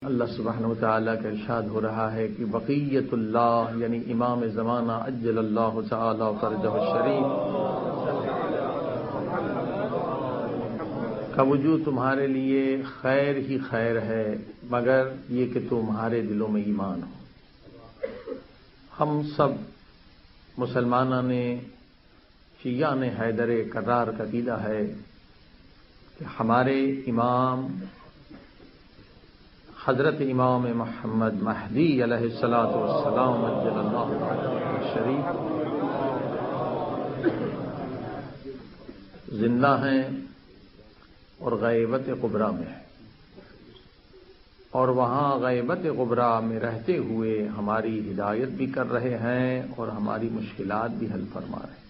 اللہ سبحانہ وتعالی کا ارشاد ہو رہا ہے کہ بقیت اللہ یعنی امام زمانہ عجل اللہ تعالی فرجہ الشریف کا وجود تمہارے لیے خیر ہی خیر ہے مگر یہ کہ تمہارے دلوں میں ایمان ہو۔ ہم سب مسلمانوں نے شیعہ نے حیدر کرار کا عقیدہ ہے کہ ہمارے امام حضرت امام محمد مہدی علیہ الصلوۃ والسلام عجل اللہ شریف زندہ ہیں اور غیبت قبرا میں ہیں، اور وہاں غیبت قبرا میں رہتے ہوئے ہماری ہدایت بھی کر رہے ہیں اور ہماری مشکلات بھی حل فرما رہے ہیں۔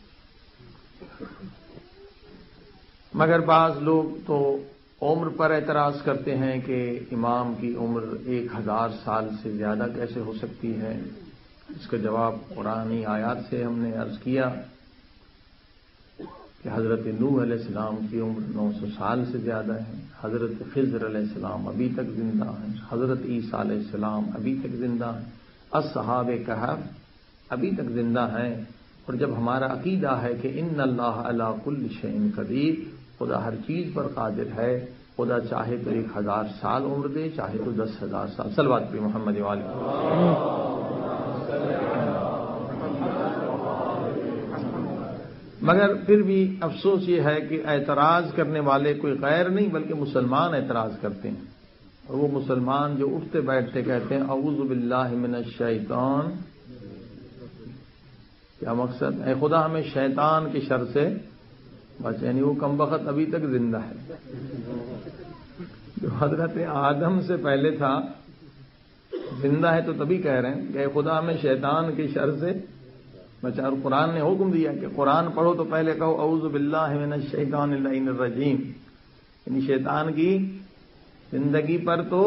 مگر بعض لوگ تو عمر پر اعتراض کرتے ہیں کہ امام کی عمر 1000 سال سے زیادہ کیسے ہو سکتی ہے؟ اس کا جواب قرآنی آیات سے ہم نے عرض کیا کہ حضرت نوح علیہ السلام کی عمر 900 سال سے زیادہ ہے، حضرت خضر علیہ السلام ابھی تک زندہ ہیں، حضرت عیسیٰ علیہ السلام ابھی تک زندہ ہیں، اصحاب کہف ابھی تک زندہ ہیں۔ اور جب ہمارا عقیدہ ہے کہ ان اللہ علی کل شیء قدیر، خدا ہر چیز پر قادر ہے، خدا چاہے تو 1000 سال عمر دے، چاہے تو 10,000 سال۔ صلوات پہ محمد والے۔ مگر پھر بھی افسوس یہ ہے کہ اعتراض کرنے والے کوئی غیر نہیں بلکہ مسلمان اعتراض کرتے ہیں، اور وہ مسلمان جو اٹھتے بیٹھتے کہتے ہیں اعوذ باللہ من الشیطان، کیا مقصد؟ اے خدا ہمیں شیطان کی شر سے بس، یعنی وہ کمبخت ابھی تک زندہ ہے جو حضرت آدم سے پہلے تھا، زندہ ہے تو تبھی کہہ رہے ہیں کہ اے خدا ہمیں شیطان کی شر سے بچا۔ اور قرآن نے حکم دیا کہ قرآن پڑھو تو پہلے کہو اعوذ باللہ من الشیطان اللعین الرجیم، یعنی شیطان کی زندگی پر تو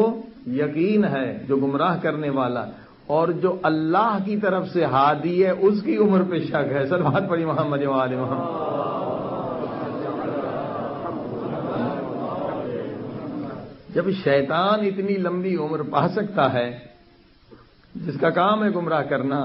یقین ہے جو گمراہ کرنے والا، اور جو اللہ کی طرف سے ہادی ہے اس کی عمر پہ شک ہے۔ صلوات پڑھی محمد وآل محمد۔ جب شیطان اتنی لمبی عمر پا سکتا ہے جس کا کام ہے گمراہ کرنا،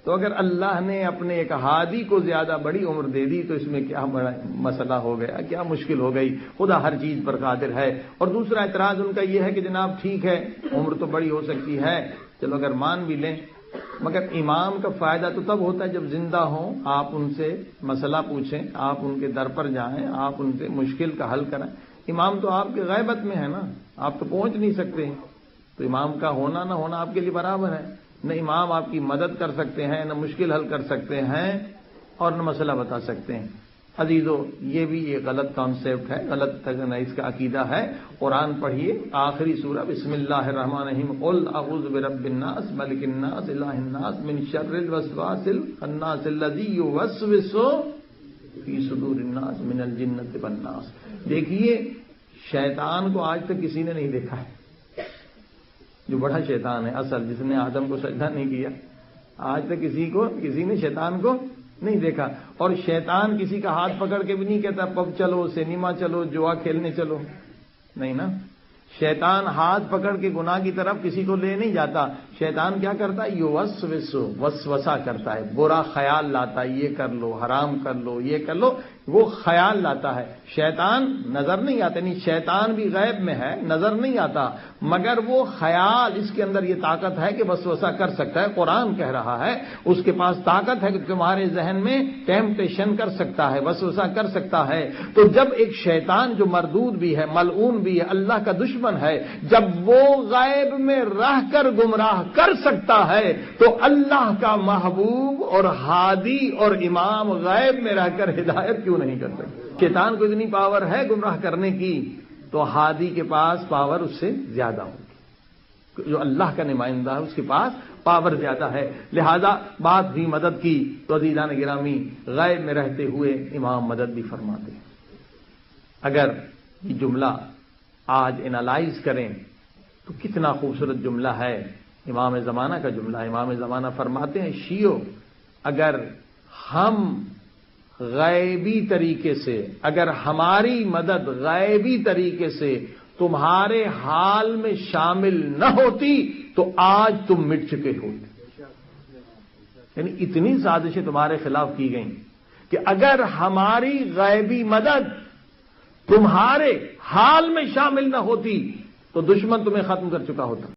تو اگر اللہ نے اپنے ایک ہادی کو زیادہ بڑی عمر دے دی تو اس میں کیا بڑا مسئلہ ہو گیا، کیا مشکل ہو گئی؟ خدا ہر چیز پر قادر ہے۔ اور دوسرا اعتراض ان کا یہ ہے کہ جناب ٹھیک ہے عمر تو بڑی ہو سکتی ہے، چلو اگر مان بھی لیں، مگر امام کا فائدہ تو تب ہوتا ہے جب زندہ ہوں، آپ ان سے مسئلہ پوچھیں، آپ ان کے در پر جائیں، آپ ان سے مشکل کا حل کریں۔ امام تو آپ کے غیبت میں ہے نا، آپ تو پہنچ نہیں سکتے، تو امام کا ہونا نہ ہونا آپ کے لیے برابر ہے۔ نہ امام آپ کی مدد کر سکتے ہیں، نہ مشکل حل کر سکتے ہیں، اور نہ مسئلہ بتا سکتے ہیں۔ عزیزو، یہ بھی ایک غلط کانسیپٹ ہے، غلط اس کا عقیدہ ہے۔ قرآن پڑھیے، آخری سورہ بسم اللہ الرحمن الرحیم، قل اعوذ برب الناس ملک الناس الہ الناس من شر الوسواس الخناس الذی یوسوس فی صدور الناس من الجنۃ والناس۔ دیکھیے، شیطان کو آج تک کسی نے نہیں دیکھا ہے، جو بڑا شیطان ہے اصل، جس نے آدم کو سجدہ نہیں کیا، آج تک کسی نے شیطان کو نہیں دیکھا۔ اور شیطان کسی کا ہاتھ پکڑ کے بھی نہیں کہتا پب چلو، سینما چلو، جوا کھیلنے چلو، نہیں نا۔ شیطان ہاتھ پکڑ کے گناہ کی طرف کسی کو لے نہیں جاتا۔ شیطان کیا کرتا ہے؟ وسوسہ کرتا ہے، برا خیال لاتا ہے، یہ کر لو، حرام کر لو، یہ کر لو، وہ خیال لاتا ہے۔ شیطان نظر نہیں آتا، نہیں، شیطان بھی غیب میں ہے، نظر نہیں آتا، مگر وہ خیال، اس کے اندر یہ طاقت ہے کہ وسوسہ کر سکتا ہے۔ قرآن کہہ رہا ہے اس کے پاس طاقت ہے کہ تمہارے ذہن میں ٹیمپٹیشن کر سکتا ہے، وسوسہ کر سکتا ہے۔ تو جب ایک شیطان جو مردود بھی ہے، ملعون بھی ہے، اللہ کا دشمن ہے، جب وہ غیب میں رہ کر گمراہ کر سکتا ہے تو اللہ کا محبوب اور ہادی اور امام غیب میں رہ کر ہدایت کیوں نہیں کر سکتے؟ شیطان کو اتنی پاور ہے گمراہ کرنے کی، تو ہادی کے پاس پاور اس سے زیادہ ہوگی، جو اللہ کا نمائندہ ہے اس کے پاس پاور زیادہ ہے۔ لہذا بات بھی مدد کی تو عزیزان گرامی، غیب میں رہتے ہوئے امام مدد بھی فرماتے ہیں۔ اگر یہ جملہ آج انالائز کریں تو کتنا خوبصورت جملہ ہے، امام زمانہ کا جملہ۔ امام زمانہ فرماتے ہیں، شیعو، اگر ہم غیبی طریقے سے، اگر ہماری مدد غیبی طریقے سے تمہارے حال میں شامل نہ ہوتی تو آج تم مٹ چکے ہوتے. یعنی اتنی سازشیں تمہارے خلاف کی گئیں کہ اگر ہماری غیبی مدد تمہارے حال میں شامل نہ ہوتی تو دشمن تمہیں ختم کر چکا ہوتا.